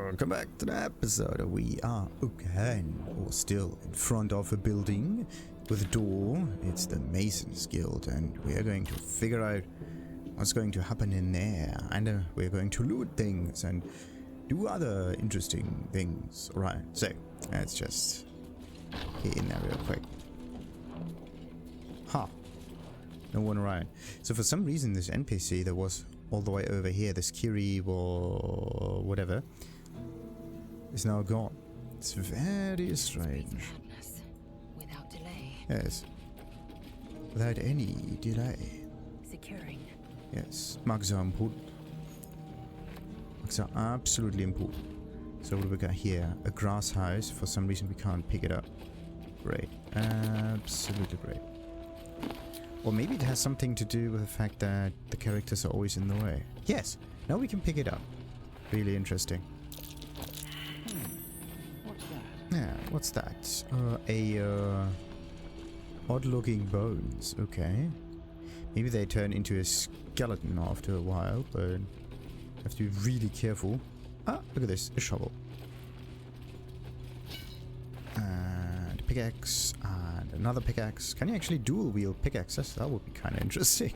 Welcome back to the episode. We are again, or still, in front of a building with a door. It's the Masons Guild, and we are going to figure out what's going to happen in there. And we're going to loot things and do other interesting things. Alright, so let's just get in there real quick. Ha! No one around. So for some reason this NPC that was all the way over here, this Kiri or whatever, is now gone. It's very strange. Without delay. Yes. Without any delay. Securing. Yes. Marks are important. Marks are absolutely important. So what do we got here? A grass house. For some reason we can't pick it up. Great. Absolutely great. Or maybe it has something to do with the fact that the characters are always in the way. Yes, now we can pick it up. Really interesting. What's that? Yeah, what's that? Odd-looking bones. Okay. Maybe they turn into a skeleton after a while, but have to be really careful. Ah, look at this. A shovel. And a pickaxe. And another pickaxe. Can you actually dual wield pickaxes? That would be kind of interesting.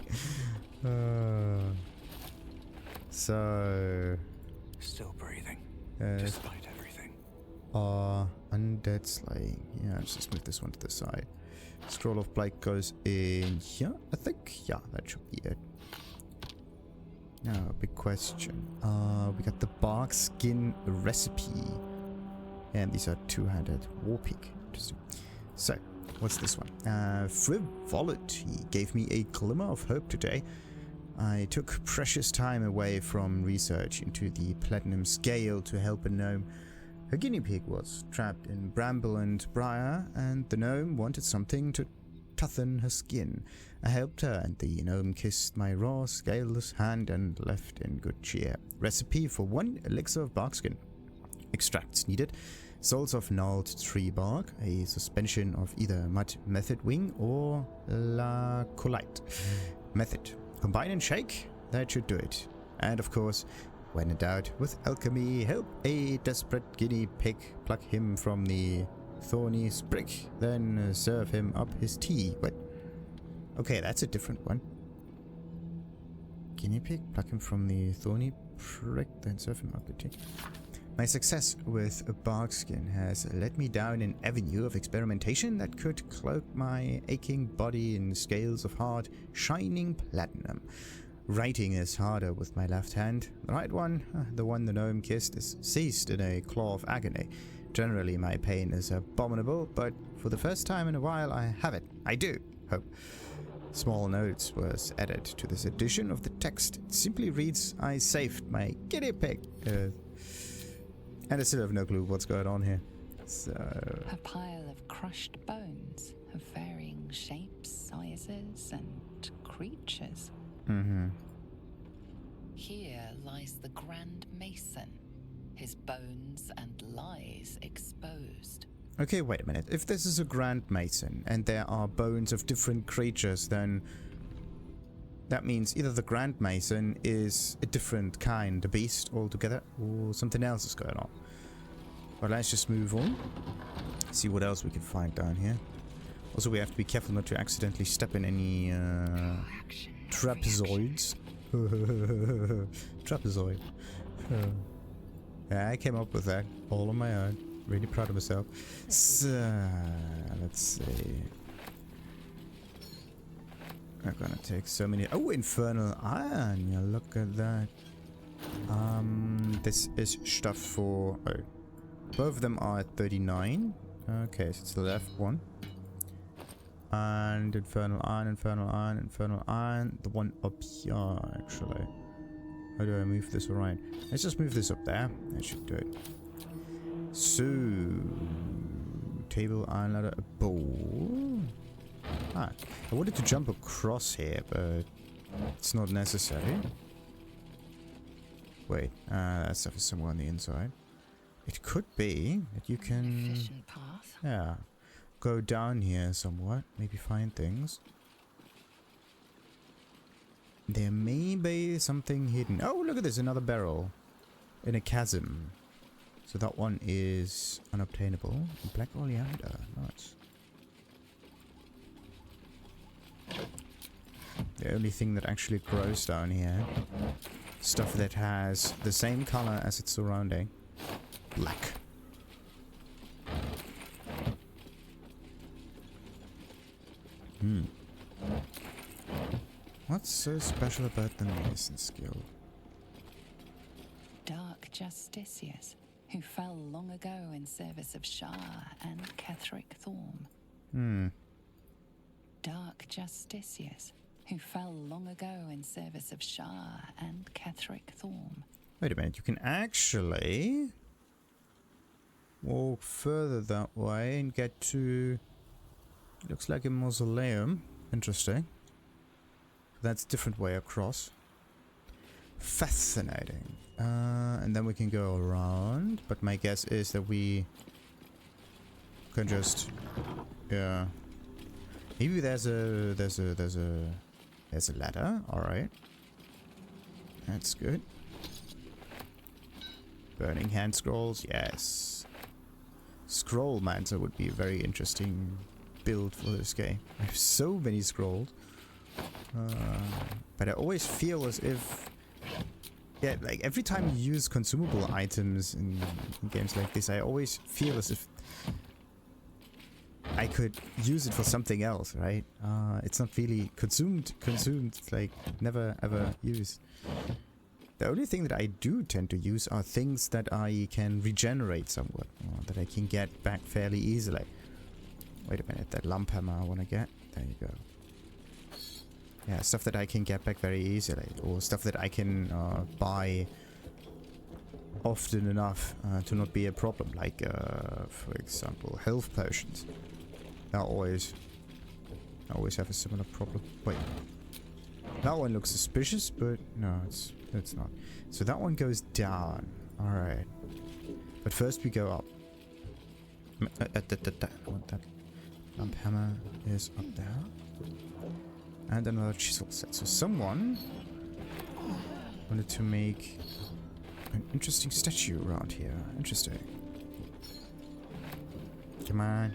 So Still breathing, uh, despite everything. undead slaying. Yeah, let's just move this one to the side. Scroll of Blight goes in here, I think. Yeah, that should be it. Now, big question. We got the Barkskin Recipe. And these are two-handed war pick. Interesting. So, what's this one? Frivolity gave me a glimmer of hope today. I took precious time away from research into the platinum scale to help a gnome. Her guinea pig was trapped in bramble and briar, and the gnome wanted something to toughen her skin. I helped her, and the gnome kissed my raw, scaleless hand and left in good cheer. Recipe for 1 elixir of barkskin. Extracts needed. Salts of gnarled tree bark, a suspension of either mud method wing or lacolite method. Combine and shake, that should do it. And of course, when in doubt, with alchemy, help a desperate guinea pig pluck him from the thorny sprig, then serve him up his tea. But okay, that's a different one. Guinea pig, pluck him from the thorny prick, then serve him up the tea. My success with a barkskin has led me down an avenue of experimentation that could cloak my aching body in scales of hard, shining platinum. Writing is harder with my left hand. The right one, the one the gnome kissed, is seized in a claw of agony. Generally my pain is abominable, but for the first time in a while I have it. I do, hope. Small notes was added to this edition of the text. It simply reads, I saved my guinea pig. And I still have no clue what's going on here. So A pile of crushed bones of varying shapes, sizes, and creatures. Here lies the Grand Mason, his bones and lies exposed. okay, wait a minute. If this is a Grand Mason and there are bones of different creatures, then that means either the Grand Mason is a different kind, a beast altogether, or something else is going on. But let's just move on. See what else we can find down here. Also, we have to be careful not to accidentally step in any trapezoids. Trapezoid. Yeah, I came up with that all on my own. Really proud of myself. So, let's see. I'm gonna take so many. Oh, infernal iron! Yeah, look at that. This is stuff for. Oh, both of them are at 39. Okay, so it's the left one. And infernal iron, infernal iron, infernal iron. The one up here, actually. How do I move this around? Let's just move this up there. That should do it. So, table, iron ladder, a bowl. Ah, I wanted to jump across here, but it's not necessary. Wait, that stuff is somewhere on the inside. It could be that you can, Efficient path. yeah, go down here somewhat, maybe find things. There may be something hidden. Oh, look at this, another barrel in a chasm. So that one is unobtainable. Black oleander, nice. The only thing that actually grows down here, stuff that has the same color as its surrounding. Black. What's so special about the Mason skill? Dark justiciars, who fell long ago in service of Shah and Ketheric Thorm. Dark justiciars, who fell long ago in service of Shah and Ketheric Thorm. Wait a minute, you can actually walk further that way and get to... Looks like a mausoleum. Interesting. That's a different way across. Fascinating. And then we can go around, but my guess is that we can just... Yeah. Maybe there's a ladder. Alright. That's good. Burning hand scrolls, yes. Scrollmancer would be a very interesting build for this game. I have so many scrolls. But I always feel as if... Yeah, like every time you use consumable items in games like this, I always feel as if I could use it for something else, right? It's not really consumed, it's like never ever used. The only thing that I do tend to use are things that I can regenerate somewhat, or that I can get back fairly easily. Wait a minute, that lump hammer I want to get. There you go. Yeah, stuff that I can get back very easily, or stuff that I can buy often enough to not be a problem, like for example health potions. I always have a similar problem. Wait, that one looks suspicious, but no, it's not. So that one goes down. All right, but first we go up. That lamp hammer is up there. And another chisel set. So someone wanted to make an interesting statue around here. Interesting. Come on.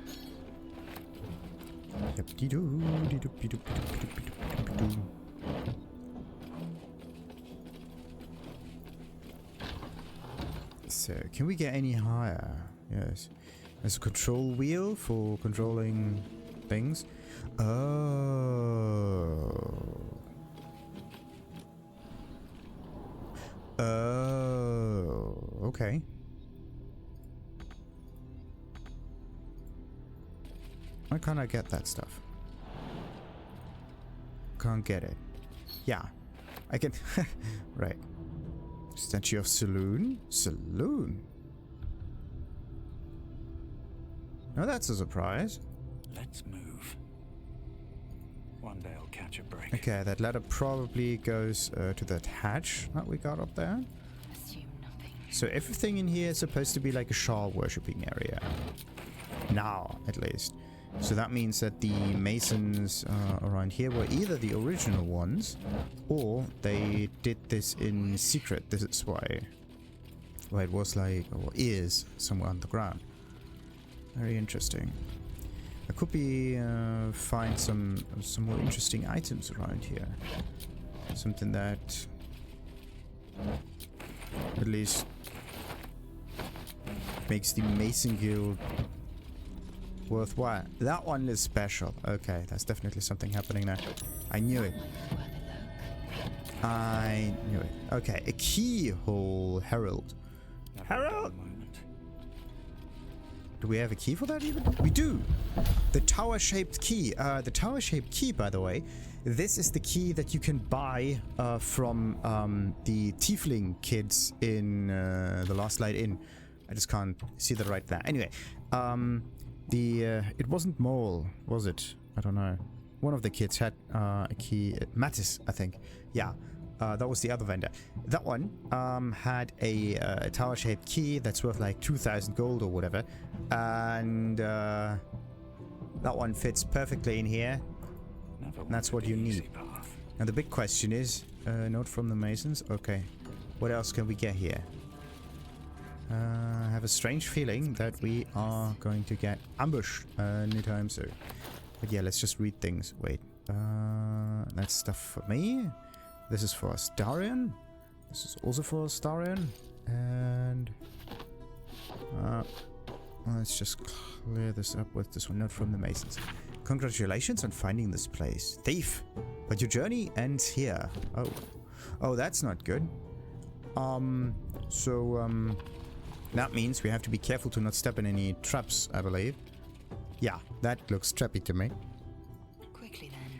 So, can we get any higher? Yes. There's a control wheel for controlling things. Okay. Why can't I get that stuff? Can't get it. Yeah. I can... Right. Statue of Saloon? Saloon? Now that's a surprise. Let's move. One day I'll catch a break. Okay, that ladder probably goes to that hatch that we got up there. Assume nothing. So everything in here is supposed to be like a Shah worshipping area. Now, at least. So that means that the masons around here were either the original ones, or they did this in secret. This is why it was like, or is, somewhere underground. Very interesting. I could be find some more interesting items around here. Something that at least makes the Mason Guild worthwhile. That one is special. Okay, that's definitely something happening there. I knew it. I knew it. Okay, a keyhole herald. Herald! Do we have a key for that even? We do! The tower-shaped key. The tower-shaped key, by the way, this is the key that you can buy from the tiefling kids in the Last Light Inn. I just can't see that right there. Anyway, it wasn't Mole, was it? I don't know. One of the kids had a key. Mattis, I think. Yeah. That was the other vendor. That one had a tower-shaped key that's worth like 2,000 gold or whatever, and that one fits perfectly in here. And that's what you need. And the big question is, note from the masons. Okay, what else can we get here? Have a strange feeling that we are going to get ambushed anytime soon. But yeah, let's just read things. Wait. That's stuff for me. This is for Larian. This is also for Larian. And let's just clear this up with this one. Note from the Masons. Congratulations on finding this place, thief. But your journey ends here. Oh, that's not good. That means we have to be careful to not step in any traps, I believe. Yeah, that looks trappy to me. Quickly then.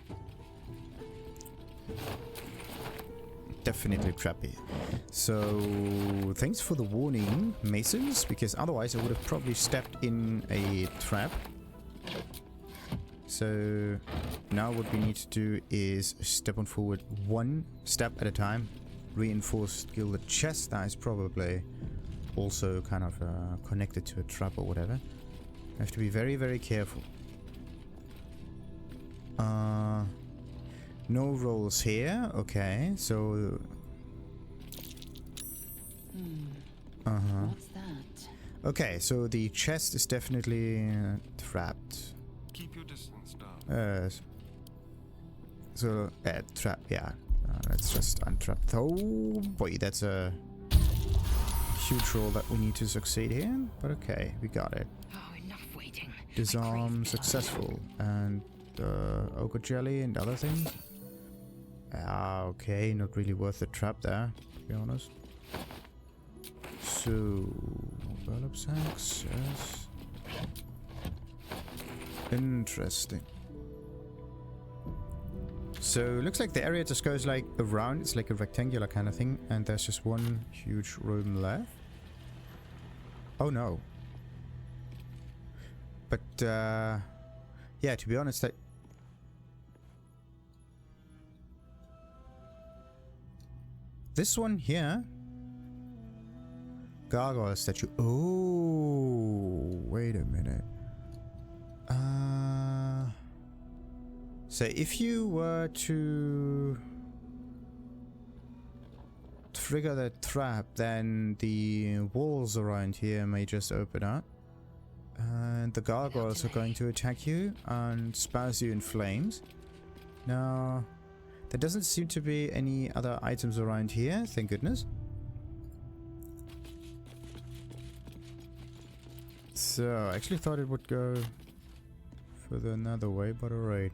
Definitely trappy. So, thanks for the warning, Masons, because otherwise I would have probably stepped in a trap. So, now what we need to do is step on forward one step at a time. Reinforced gilded chest, that is probably also kind of connected to a trap or whatever. I have to be very, very careful. No rolls here. Okay, so... What's that? Okay, so the chest is definitely trapped. Keep your distance down. So, trap, yeah. Let's just untrap. Oh boy, that's a huge roll that we need to succeed here. But okay, we got it. Oh, enough waiting. Disarm successful. And ochre jelly and other things. Okay, not really worth the trap there, to be honest. So, burlap sacks, yes. Interesting. So, looks like the area just goes like around. It's like a rectangular kind of thing. And there's just one huge room left. Oh no. But, yeah, to be honest, this one here. Gargoyle statue. Oh, wait a minute. So if you were to trigger that trap, then the walls around here may just open up. And the gargoyles are going to attack you and spouse you in flames. Now, there doesn't seem to be any other items around here, thank goodness. So, I actually thought it would go further another way, but alright.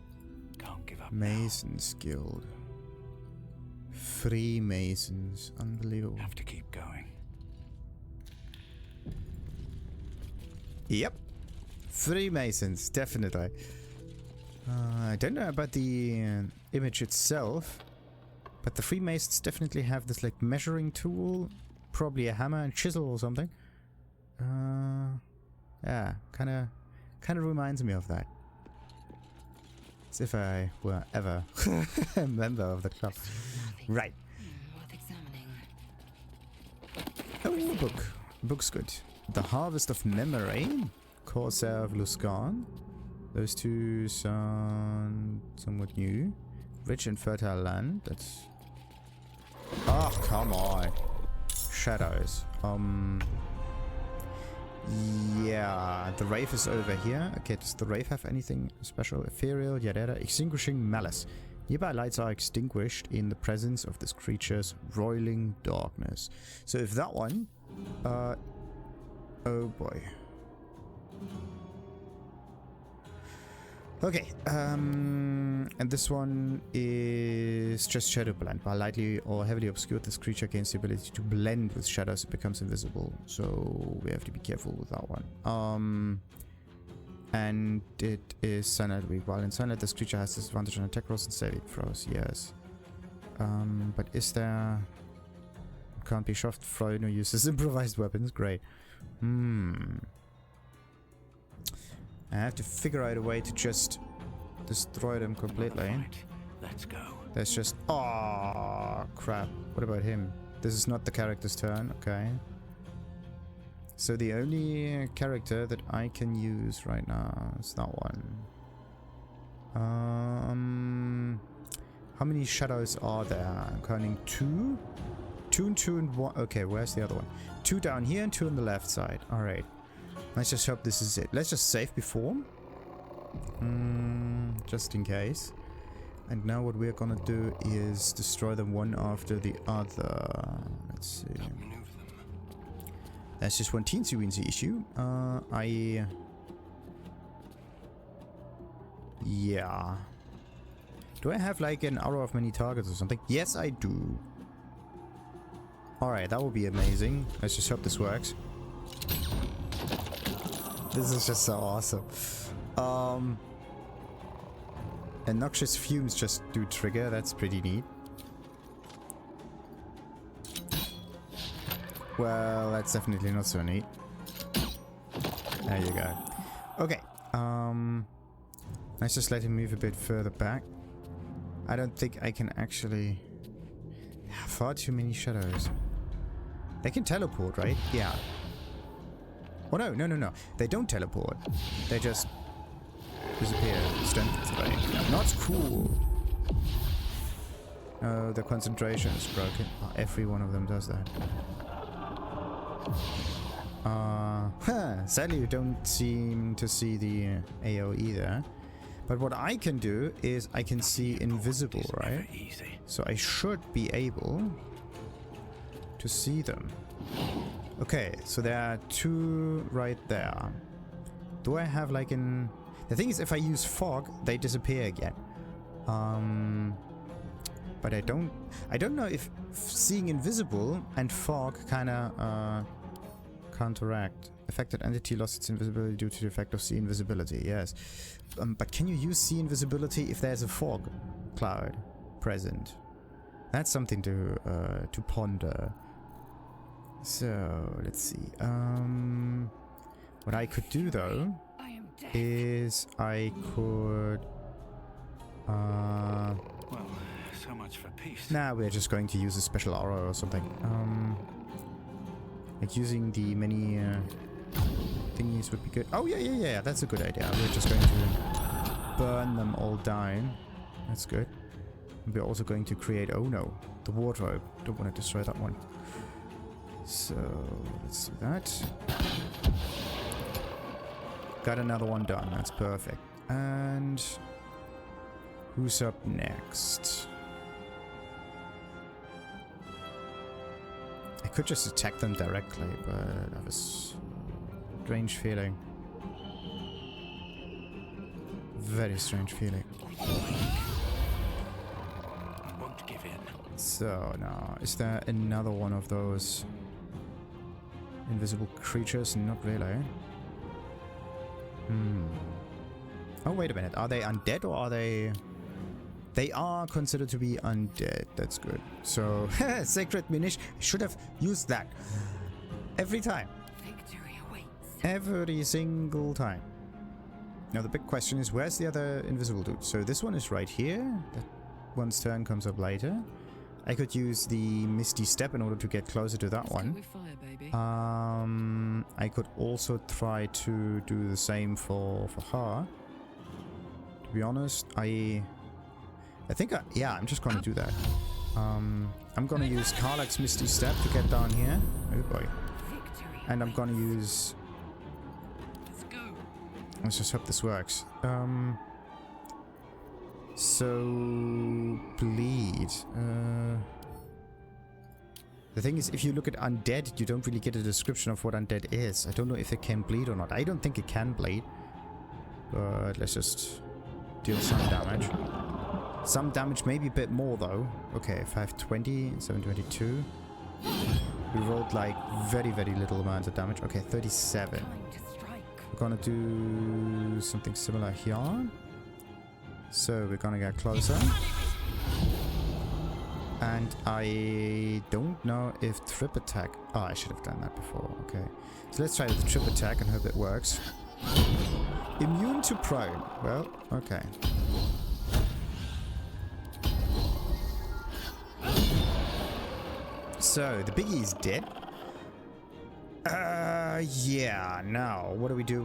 Can't give up. Masons Guild. Freemasons. Unbelievable. Have to keep going. Yep. Freemasons, definitely. I don't know about the image itself, but the Freemasons definitely have this like measuring tool, probably a hammer and chisel or something. Yeah, kind of reminds me of that. As if I were ever a member of the club. Right. Worth examining. Oh, book. Book's good. The Harvest of Memory, Corsair of Luskan. Those two sound somewhat new. Rich and fertile land. That's... Oh, come on. Shadows. Yeah, the Wraith is over here. Okay, does the Wraith have anything special? Ethereal, yada. Extinguishing Malice. Nearby lights are extinguished in the presence of this creature's roiling darkness. So if that one... oh boy. Okay, and this one is just Shadow Blend. While lightly or heavily obscured, this creature gains the ability to blend with shadows. It becomes invisible, so we have to be careful with that one. And it is Sunlight Weak. While in Sunlight, this creature has disadvantage on attack rolls and saving throws, yes. But is there... Can't be shoved, throw, no uses improvised weapons, great. I have to figure out a way to just destroy them completely. Right, let's go. There's just... Oh, crap. What about him? This is not the character's turn. Okay. So the only character that I can use right now is that one. How many shadows are there? I'm counting 2. 2 and 2 and 1. Okay, where's the other one? 2 down here and 2 on the left side. Alright. Let's just hope this is it. Let's just save before. Just in case. And now what we're gonna do is destroy them one after the other. Let's see. That's just one teensy-weensy issue. Yeah. Do I have like an arrow of many targets or something? Yes, I do. Alright, that would be amazing. Let's just hope this works. This is just so awesome. And noxious fumes just do trigger. That's pretty neat. Well, that's definitely not so neat. There you go. Okay. Let's just let him move a bit further back. I don't think I can actually... Far too many shadows. They can teleport, right? Yeah. Oh no, no, no, no. They don't teleport. They just disappear. Strength 3. Not cool. Oh, the concentration is broken. Oh, every one of them does that. Sadly you don't seem to see the AoE there. But what I can do is I can see invisible, right? So I should be able to see them. Okay, so there are 2 right there. Do I have like an... The thing is, if I use fog, they disappear again. But I don't know if seeing invisible and fog kinda counteract. Affected entity lost its invisibility due to the effect of sea invisibility. Yes. But can you use sea invisibility if there's a fog cloud present? That's something to ponder. So let's see. What I could do though is I could. Well, so much for peace. Nah, we're just going to use a special aura or something. Like using the many thingies would be good. Oh yeah. That's a good idea. We're just going to burn them all down. That's good. And we're also going to create. Oh no, the wardrobe. Don't want to destroy that one. So let's do that. Got another one done. That's perfect. And who's up next? I could just attack them directly, but I have a strange feeling. Very strange feeling. I won't give in. So now, is there another one of those invisible creatures? Not really. Oh, wait a minute. Are they undead or are they... They are considered to be undead. That's good. So, Sacred Minish. I should have used that. Every time. Victory awaits. Every single time. Now the big question is, where's the other invisible dude? So this one is right here. That one's turn comes up later. I could use the Misty Step in order to get closer to that one. Fire, baby. I could also try to do the same for her. To be honest, I think I'm just gonna do that. I'm gonna use Karlach's Misty Step to get down here. Oh boy. And I'm gonna use... Let's go. Let's just hope this works. So... Bleed. The thing is, if you look at undead, you don't really get a description of what undead is. I don't know if it can bleed or not. I don't think it can bleed. But let's just deal some damage. Some damage, maybe a bit more though. Okay, 520, 722. We rolled like very, very little amounts of damage. Okay, 37. We're gonna do something similar here. So we're gonna get closer. And I don't know if trip attack... Oh, I should have done that before. Okay. So let's try the trip attack and hope it works. Immune to prone. Well, okay. So, the biggie is dead. Yeah, now, what do we do?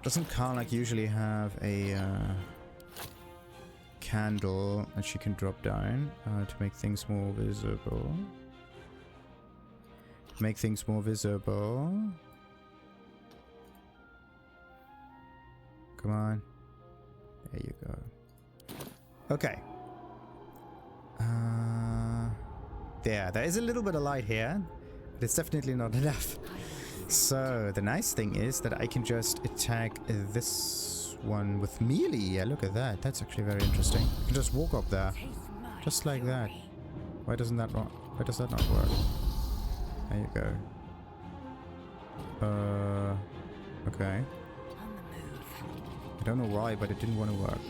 Doesn't Karlach usually have a candle that she can drop down to make things more visible. Make things more visible. Come on. There you go. Okay. There is a little bit of light here, but it's definitely not enough. So the nice thing is that I can just attack this one with melee. Yeah, look at that. That's actually very interesting. I can just walk up there, just like that. Why does that not work? There you go. Okay. I don't know why, but it didn't want to work.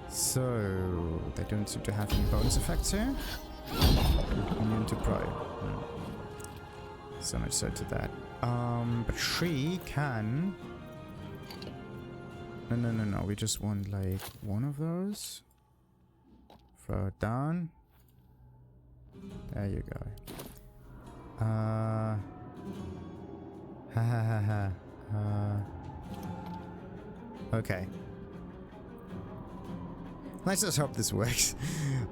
So they don't seem to have any bonus effects here. Immune to pride. So much so to that. But she can. No. We just want like one of those. Throw it down. There you go. Okay. Let's just hope this works.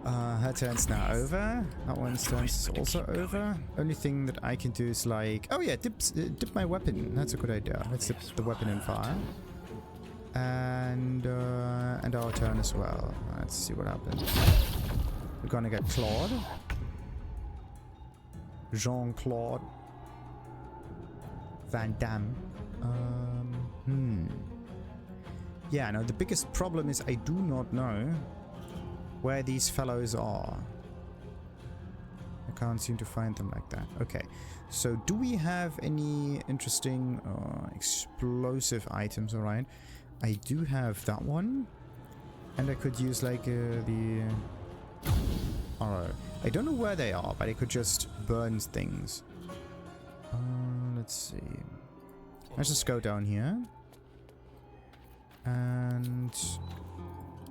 Her turn's now over. That one's turn is also over. Only thing that I can do is like... Oh yeah, dip my weapon. That's a good idea. Let's dip the weapon in fire. And our turn as well. Let's see what happens. We're gonna get Claude. Jean-Claude Van Damme. Yeah, no, the biggest problem is I do not know where these fellows are. I can't seem to find them like that. Okay, so do we have any interesting explosive items? Alright, I do have that one. And I could use like the... Alright, I don't know where they are, but I could just burn things. Let's see. Let's just go down here. And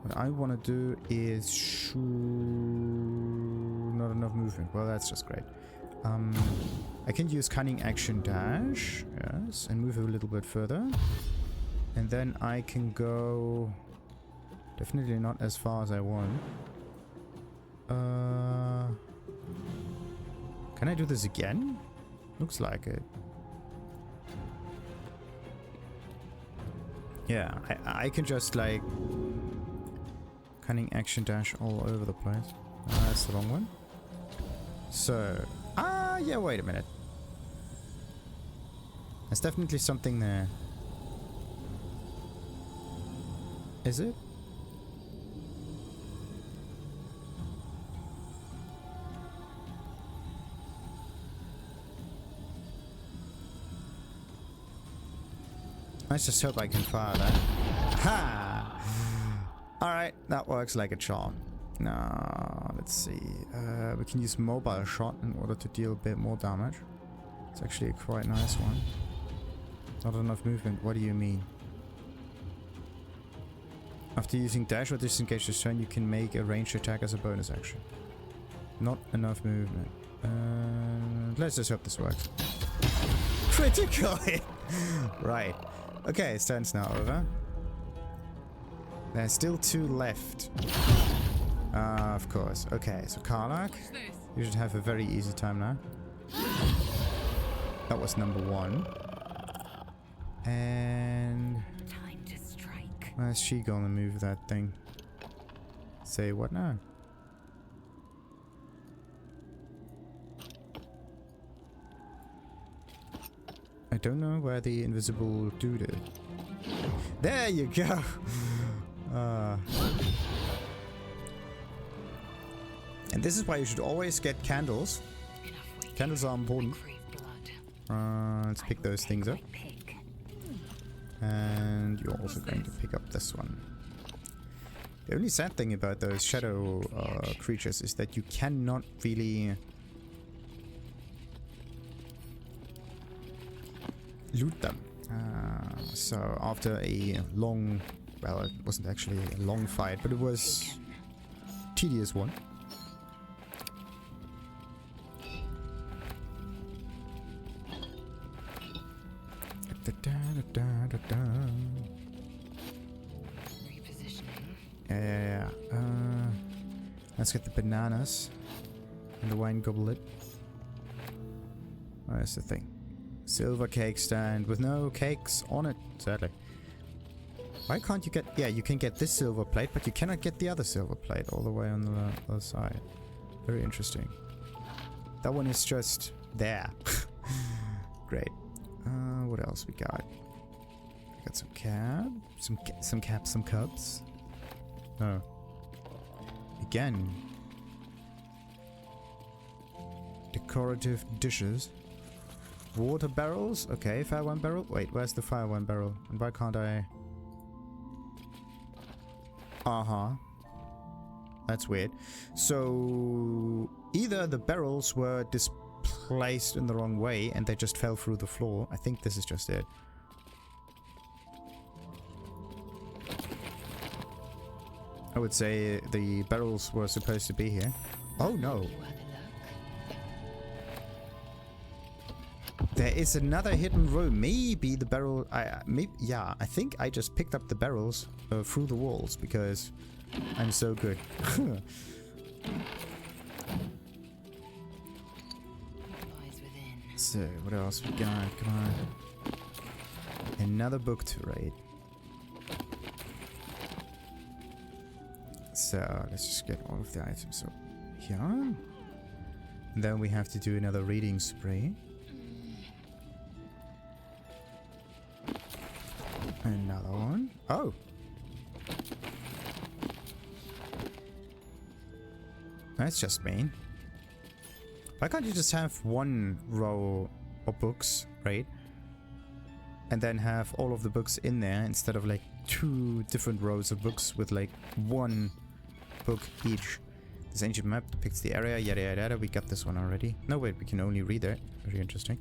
what I want to do is not enough movement. Well, that's just great. I can use cunning action dash, yes, and move a little bit further. And then I can go definitely not as far as I want. Can I do this again? Looks like it. Yeah, I can just like cunning action dash all over the place. That's the wrong one. So, yeah, wait a minute. There's definitely something there. Is it? Let's just hope I can fire that. Ha! Alright, that works like a charm. Now, let's see. We can use mobile shot in order to deal a bit more damage. It's actually a quite nice one. Not enough movement. What do you mean? After using dash or disengage this turn, you can make a ranged attack as a bonus action. Not enough movement. Let's just hope this works. Critical hit! Right. Okay, his turn's now over. There's still 2 left. Of course. Okay, so Karlach, you should have a very easy time now. That was number 1. And... Time to strike. where's she gonna move that thing? Say what now? I don't know where the invisible dude is. There you go! And this is why you should always get candles. Candles are important. Let's pick those things up. And you're also going to pick up this one. The only sad thing about those shadow creatures is that you cannot really loot them. So after a long, well, it wasn't actually a long fight, but it was a tedious one. Repositioning. Yeah. Let's get the bananas and the wine goblet. Where's the thing? Silver cake stand with no cakes on it, sadly. Why can't you get... Yeah, you can get this silver plate, but you cannot get the other silver plate all the way on the other side. Very interesting. That one is just there. Great. What else we got? We got some cab, some caps, some cups. Oh. Again. Decorative dishes. Water barrels. Okay, fire one barrel. Wait, where's the fire one barrel? And why can't I... That's weird. So either the barrels were displaced in the wrong way and they just fell through the floor. I think this is just it. I would say the barrels were supposed to be here. Oh no. There is another hidden room. Maybe the barrel... yeah, I think I just picked up the barrels through the walls because I'm so good. So, what else we got? Come on. Another book to read. So, let's just get all of the items up here. And then we have to do another reading spree. Another one. Oh! That's just mean. Why can't you just have one row of books, right? And then have all of the books in there instead of like 2 different rows of books with like 1 book each. This ancient map depicts the area, yada yada yada. We got this one already. No, wait, we can only read it. Very interesting.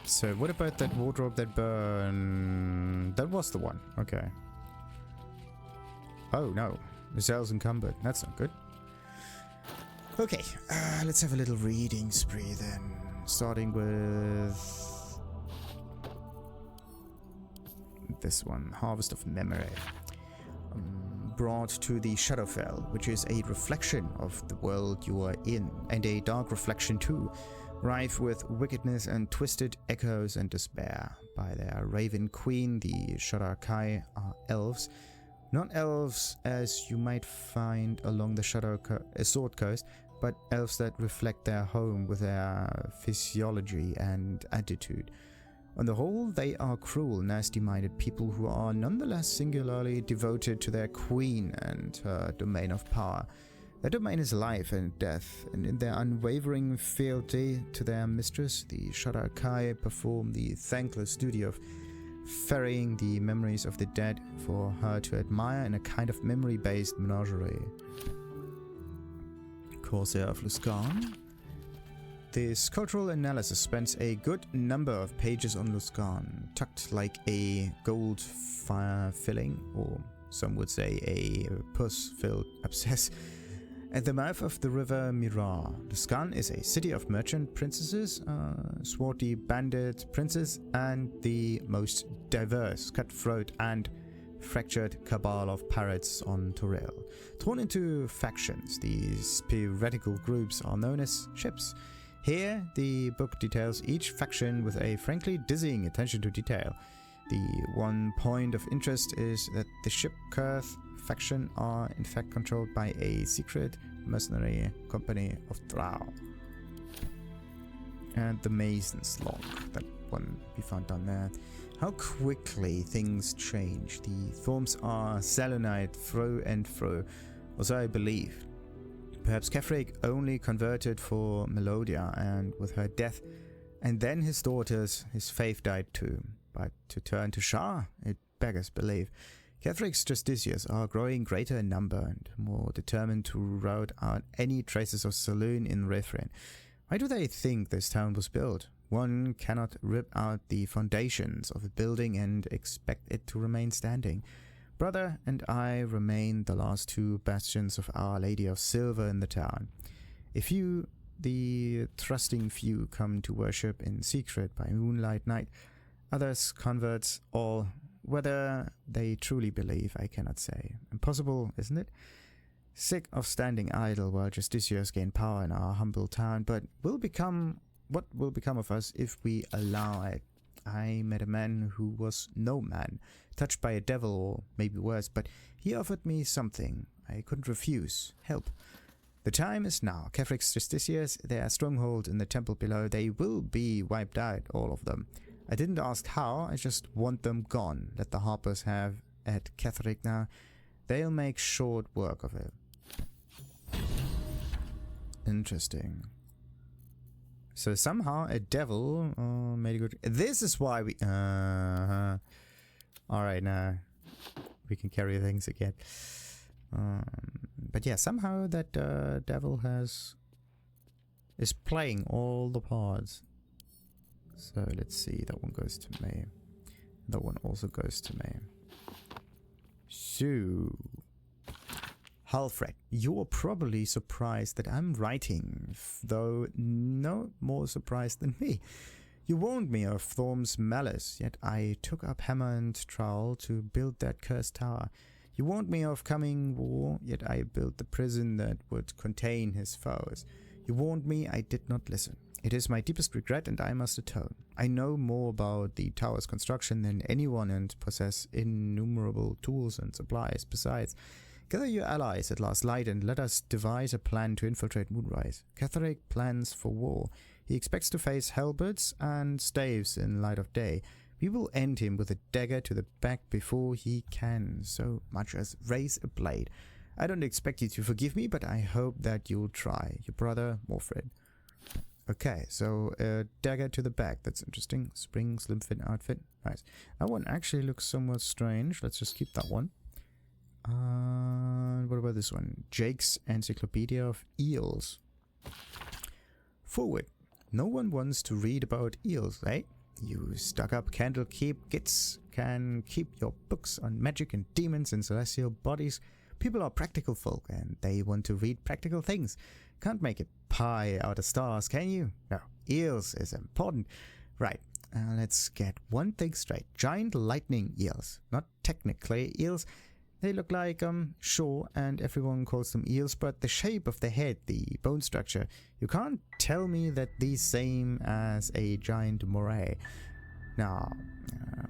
So, what about that wardrobe that burned? That was the one. Okay. Oh, no. The cell's encumbered. That's not good. Okay. Let's have a little reading spree then. Starting with... this one. Harvest of Memory. Brought to the Shadowfell, which is a reflection of the world you are in. And a dark reflection too. Rife with wickedness and twisted echoes and despair. By their raven queen, the Shadar-kai are elves. Not elves as you might find along the Sword Coast, but elves that reflect their home with their physiology and attitude. On the whole, they are cruel, nasty-minded people who are nonetheless singularly devoted to their queen and her domain of power. Their domain is life and death, and in their unwavering fealty to their mistress, the Shadar-kai perform the thankless duty of ferrying the memories of the dead for her to admire in a kind of memory-based menagerie. Corsair of Luskan. This cultural analysis spends a good number of pages on Luskan, tucked like a gold fire filling, or some would say a pus-filled abscess. At the mouth of the river Mirar, Luskan is a city of merchant princesses, swarthy bandit princes, and the most diverse, cutthroat, and fractured cabal of pirates on Toril. Torn into factions, these piratical groups are known as ships. Here, the book details each faction with a frankly dizzying attention to detail. The one point of interest is that the ship Kurth faction are in fact controlled by a secret mercenary company of Drow. And the Mason's log, that one we found down there. How quickly things change. The Thorms are Selenite through and through, or so I believe. Perhaps Ketheric only converted for Melodia, and with her death, and then his daughters, his faith died too. But to turn to Shah, it beggars belief. Ketheric's justiciars are growing greater in number and more determined to rout out any traces of saloon in Wraith. Why do they think this town was built? One cannot rip out the foundations of a building and expect it to remain standing. Brother and I remain the last 2 bastions of Our Lady of Silver in the town. A few, the trusting few, come to worship in secret by moonlight night. Others, converts, all whether they truly believe, I cannot say. Impossible, isn't it? Sick of standing idle while justiciars gain power in our humble town, but what will become of us if we allow it? I met a man who was no man, touched by a devil or maybe worse, but he offered me something I couldn't refuse. Help. The time is now. Catheric's justiciars, their stronghold in the temple below, they will be wiped out, all of them. I didn't ask how, I just want them gone. Let the harpers have at Catheric now. They'll make short work of it. Interesting. So somehow a devil made a good... This is why we... Alright, now we can carry things again. But yeah, somehow that devil is playing all the parts. So let's see, that one goes to me. That one also goes to me. So... Halfred, you're probably surprised that I'm writing, though no more surprised than me. You warned me of Thorm's malice, yet I took up hammer and trowel to build that cursed tower. You warned me of coming war, yet I built the prison that would contain his foes. You warned me, I did not listen. It is my deepest regret, and I must atone. I know more about the tower's construction than anyone and possess innumerable tools and supplies. Besides, gather your allies at last light and let us devise a plan to infiltrate Moonrise. Catheric plans for war. He expects to face halberds and staves in light of day. We will end him with a dagger to the back before he can so much as raise a blade. I don't expect you to forgive me, but I hope that you'll try. Your brother, Morfred. Okay, so a dagger to the back. That's interesting. Spring, slim fit outfit. Nice. That one actually looks somewhat strange. Let's just keep that one. What about this one? Jake's Encyclopaedia of Eels. Forward. No one wants to read about eels, eh? You stuck-up Candlekeep gits can keep your books on magic and demons and celestial bodies. People are practical folk and they want to read practical things. Can't make a pie out of stars, can you? No, eels is important. Right, let's get one thing straight. Giant lightning eels. Not technically eels. They look like, sure, and everyone calls them eels, but the shape of the head, the bone structure, you can't tell me that the same as a giant moray. Now,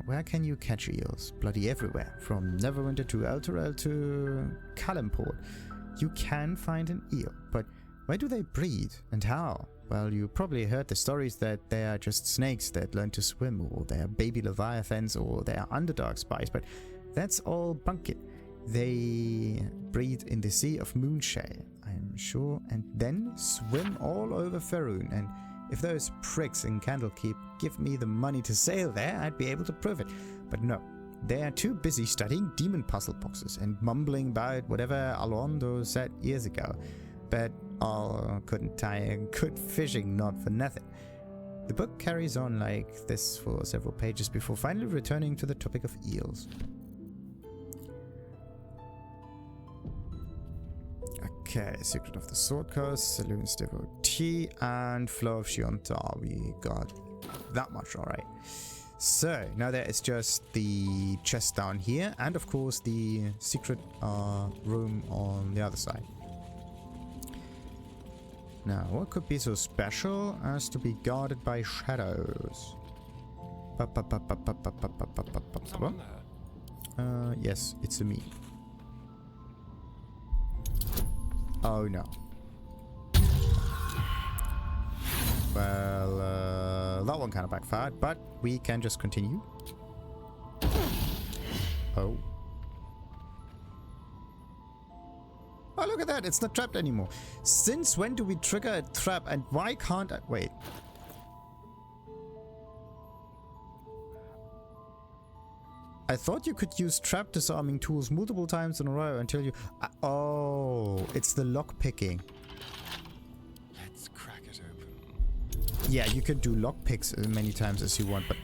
where can you catch eels? Bloody everywhere, from Neverwinter to Elturel to Kalimport. You can find an eel, but where do they breed and how? Well, you probably heard the stories that they are just snakes that learn to swim, or they are baby leviathans, or they are underdog spies, but that's all bunkit. They breed in the Sea of Moonshade, I'm sure, and then swim all over Faerun. And if those pricks in Candlekeep give me the money to sail there, I'd be able to prove it. But no, they are too busy studying demon puzzle boxes and mumbling about whatever Alondo said years ago. But all couldn't tie a good fishing knot for nothing. The book carries on like this for several pages before finally returning to the topic of eels. Okay, Secret of the Sword Coast, Saloon's Devotee, and Flow of Shiontar. We got that much, alright. So, now there is just the chest down here, and of course the secret room on the other side. Now, what could be so special as to be guarded by shadows? Someone there? Yes, it's a me. Oh no. Well, that one kind of backfired, but we can just continue. Oh. Oh, look at that. It's not trapped anymore. Since when do we trigger a trap and why can't I... Wait. I thought you could use trap disarming tools multiple times in a row until you... oh, it's the lock picking. Let's crack it open. Yeah, you can do lock picks as many times as you want, but...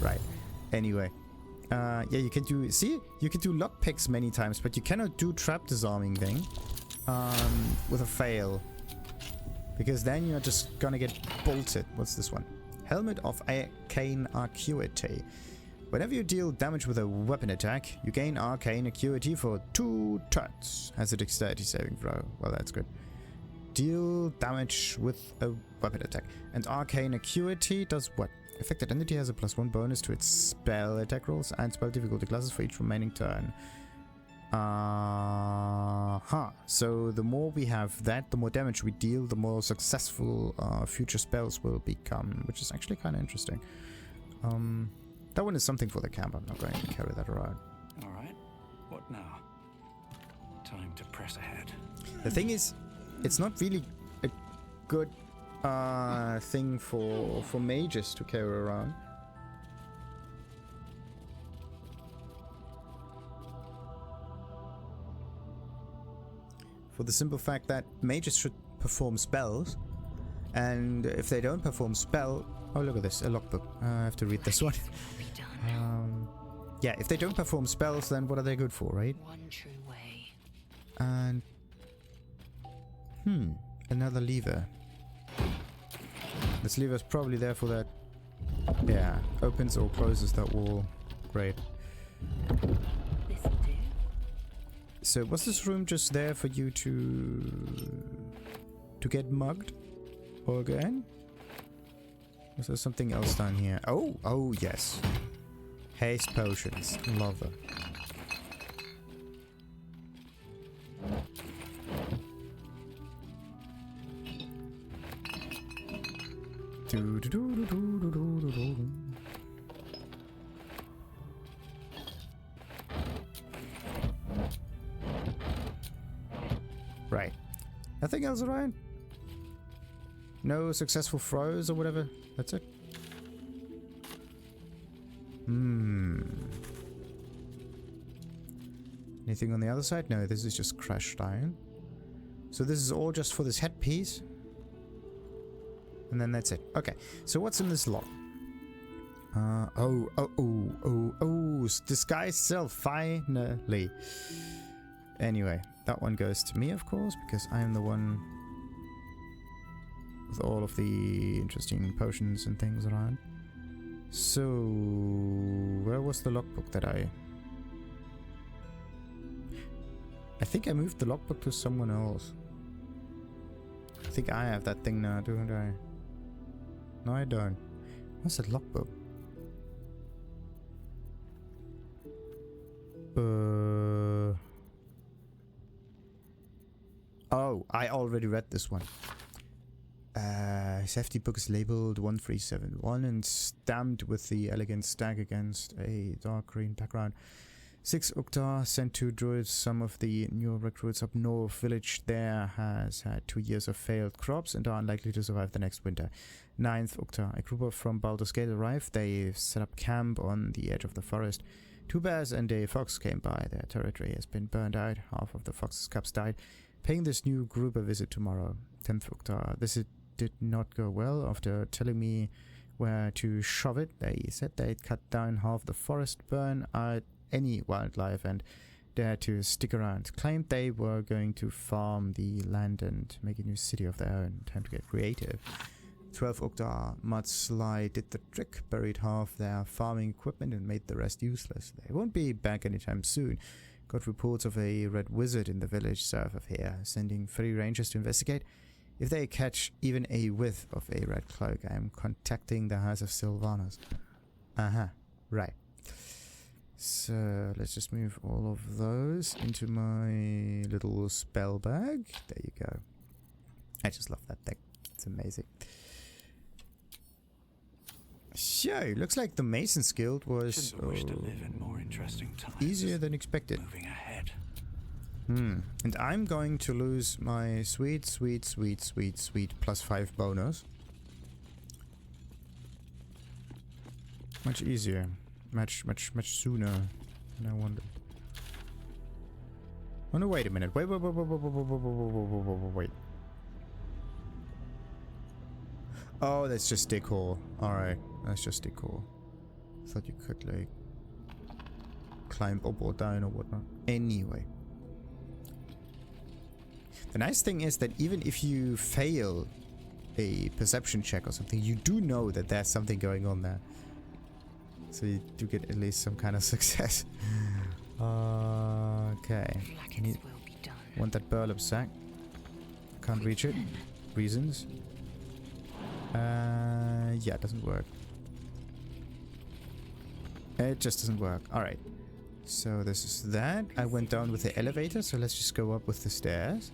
right. Anyway. Yeah, you can do... See? You can do lock picks many times, but you cannot do trap disarming thing with a fail. Because then you're just gonna get bolted. What's this one? Helmet of Arcane Acuity. Whenever you deal damage with a weapon attack, you gain Arcane Acuity for 2 turns. Has a dexterity saving throw. Well, that's good. Deal damage with a weapon attack. And Arcane Acuity does what? Affected entity has a +1 bonus to its spell attack rolls and spell difficulty classes for each remaining turn. So the more we have that, the more damage we deal, the more successful future spells will become, which is actually kind of interesting. That one is something for the camp. I'm not going to carry that around. Alright, what now? Time to press ahead. The thing is, it's not really a good thing for mages to carry around. For the simple fact that mages should perform spells, and if they don't perform spell... Oh, look at this, a logbook. I have to read this one. Yeah, if they don't perform spells, then what are they good for, right? One true way. And... another lever. This lever is probably there for that... Yeah, opens or closes that wall. Great. This'll do. So was this room just there for you to get mugged? Or again? Was there something else down here? Oh yes. Haste potions. Love them. Right. Nothing else around? No successful throws or whatever? That's it? Anything on the other side? No, this is just crushed iron. So this is all just for this headpiece. And then that's it. Okay, so what's in this lock? Disguise self, finally. Anyway, that one goes to me, of course, because I am the one with all of the interesting potions and things around. So, where was the logbook that I think I moved the logbook to someone else. I think I have that thing now, don't I? No, I don't. What's that logbook? Oh, I already read this one. Safety book is labeled 1371 and stamped with the elegant stag against a dark green background. 6 Uktar sent 2 druids. Some of the new recruits up north. Village there has had 2 years of failed crops and are unlikely to survive the next winter. 9th Uktar. A group from Baldur's Gate arrived. They set up camp on the edge of the forest. 2 bears and a fox came by. Their territory has been burned out. Half of the fox's cubs died. Paying this new group a visit tomorrow. 10th Uktar. This did not go well. After telling me where to shove it, they said they'd cut down half the forest, burn out any wildlife, and dare to stick around. Claimed they were going to farm the land and make a new city of their own. Time to get creative. 12 Uktar. Mudslide did the trick, buried half their farming equipment and made the rest useless. They won't be back anytime soon. Got reports of a red wizard in the village south of here, sending 3 rangers to investigate. If they catch even a whiff of a red cloak, I am contacting the House of Sylvanas. Right. So let's just move all of those into my little spell bag. There you go. I just love that thing. It's amazing. So, looks like the Mason's Guild was wish to live in more interesting times. easier than expected. Moving ahead. And I'm going to lose my sweet +5 bonus. Much easier. Much sooner than I wanted. Oh no, wait a minute. Wait. Oh, that's just decor. Alright, that's just decor. Thought you could, like, climb up or down or whatnot. Anyway. The nice thing is that even if you fail a perception check or something, you do know that there's something going on there. So you do get at least some kind of success. Okay. Want that burlap sack? Can't reach it. Reasons. Yeah, it doesn't work. It just doesn't work. Alright. So this is that. I went down with the elevator, so let's just go up with the stairs.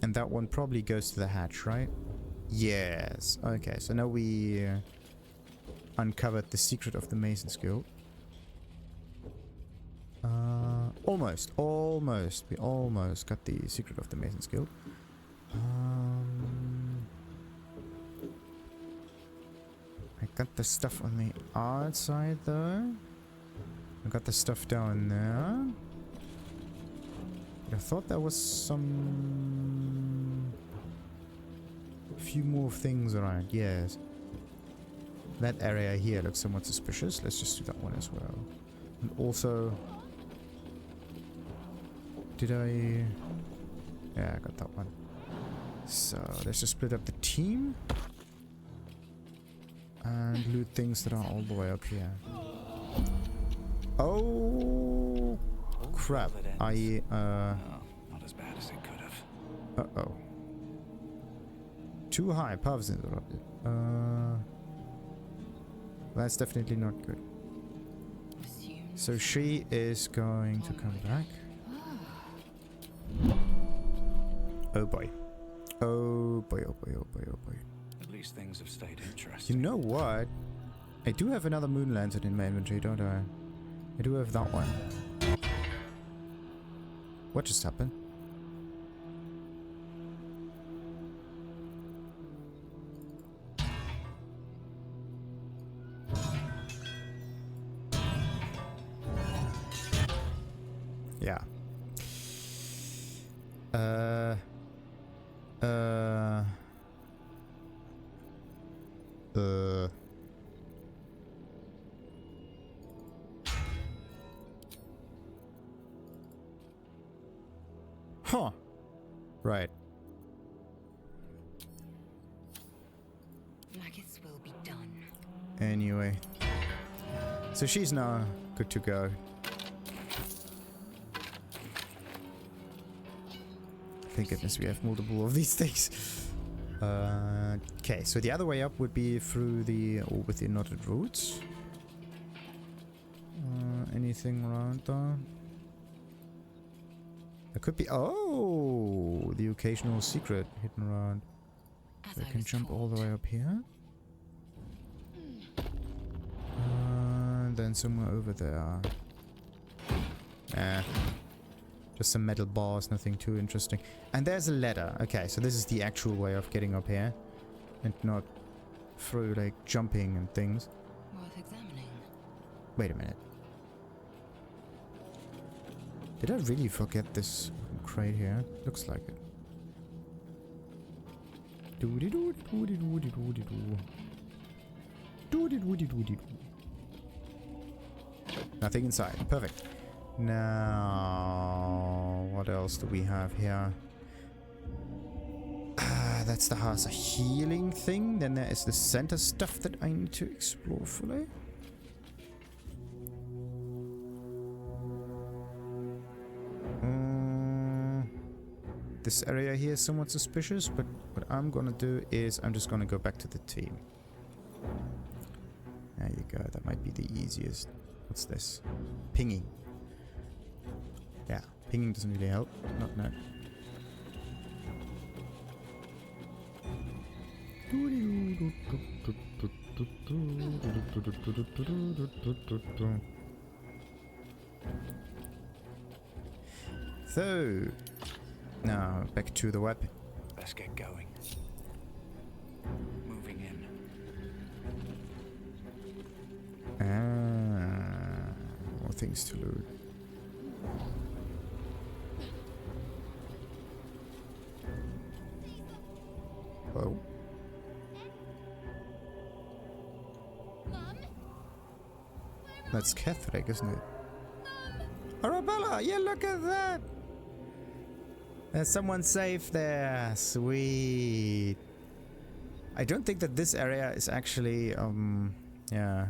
And that one probably goes to the hatch, right? Yes. Okay, so now we uncovered the secret of the Mason's Guild. Almost. We almost got the secret of the Mason's Guild. I got the stuff on the outside though. I got the stuff down there. I thought there was some... a few more things around, yes. That area here looks somewhat suspicious. Let's just do that one as well. And also... did I... yeah, I got that one. So, let's just split up the team. And loot things that are all the way up here. Oh... crap. Not as bad as it could have. Uh-oh. Too high. Paths interrupted. That's definitely not good. So she is going to come back. Oh boy. Oh boy, oh boy, oh boy, oh boy. At least things have stayed interesting. You know what? I do have another moon lantern in my inventory, don't I? I do have that one. What just happened? Yeah. Huh. Right. Maggots will be done. Anyway. So she's now good to go. Thank goodness we have multiple of these things. Okay, so the other way up would be through the... or with the knotted roots. Anything around there? There could be... oh! The occasional secret hidden around. So I can jump all the way up here. And then somewhere over there. Just some metal bars, nothing too interesting. And there's a ladder. Okay, so this is the actual way of getting up here. And not through, like, jumping and things. Worth examining. Wait a minute. Did I really forget this crate here? Looks like it. Nothing inside. Perfect. Now, what else do we have here? That's the house, a healing thing. Then there is the center stuff that I need to explore fully. This area here is somewhat suspicious, but what I'm gonna do is I'm just gonna go back to the team. There you go, that might be the easiest. What's this? Pinging. Yeah, pinging doesn't really help. Not now. So, now back to the weapon. Let's get going. Moving in. More things to loot. Oh. That's Catholic, isn't it? Arabella! Yeah, look at that! There's someone safe there. Sweet. I don't think that this area is actually, yeah.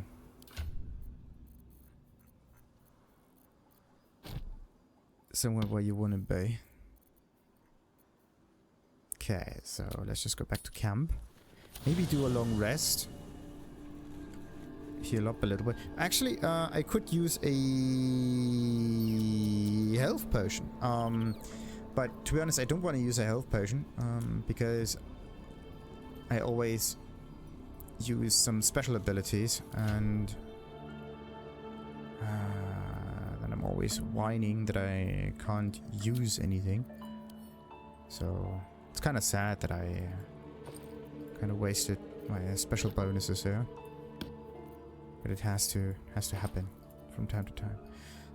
Somewhere where you want to be. Okay, so let's just go back to camp. Maybe do a long rest. Heal up a little bit. Actually, I could use a health potion. But to be honest, I don't want to use a health potion. Because I always use some special abilities, and then I'm always whining that I can't use anything. So it's kind of sad that I kind of wasted my special bonuses here. But it has to happen from time to time.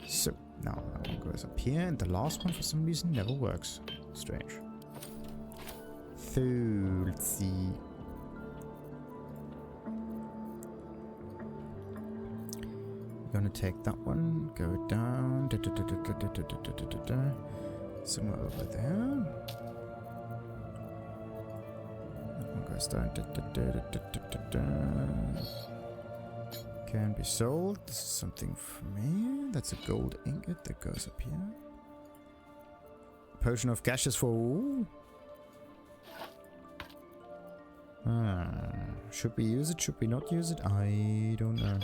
So now that one goes up here, and the last one for some reason never works. Strange. So let's see. Gonna take that one, go down, somewhere over there. That one goes down, can be sold. This is something for me. That's a gold ingot that goes up here. Potion of gaseous for... should we use it? Should we not use it? I don't know.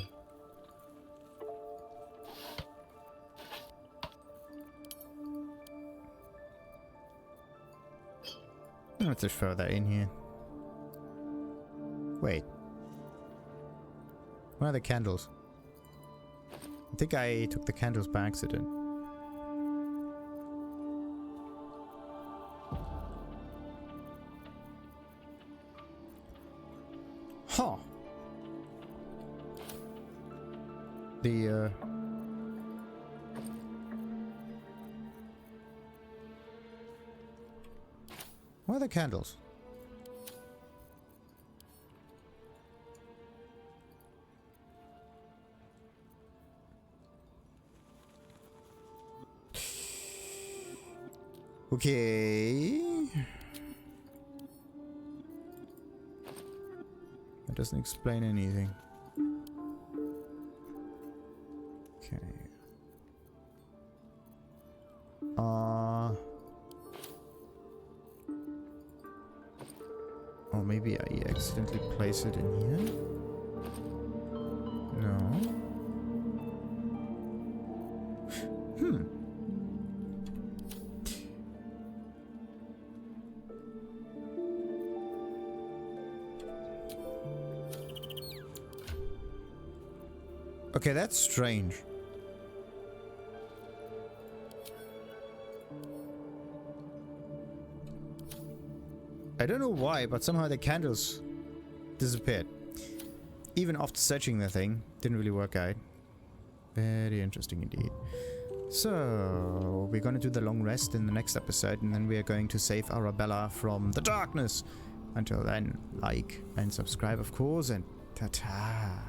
Let's just throw that in here. Wait. Where are the candles? I think I took the candles by accident. Huh. Where are the candles? Okay. That doesn't explain anything. Okay. Or maybe I accidentally place it in here? No. Okay, that's strange. I don't know why, but somehow the candles disappeared. Even after searching the thing, didn't really work out. Very interesting indeed. So, we're gonna do the long rest in the next episode, and then we are going to save Arabella from the darkness. Until then, like and subscribe, of course, and ta-ta.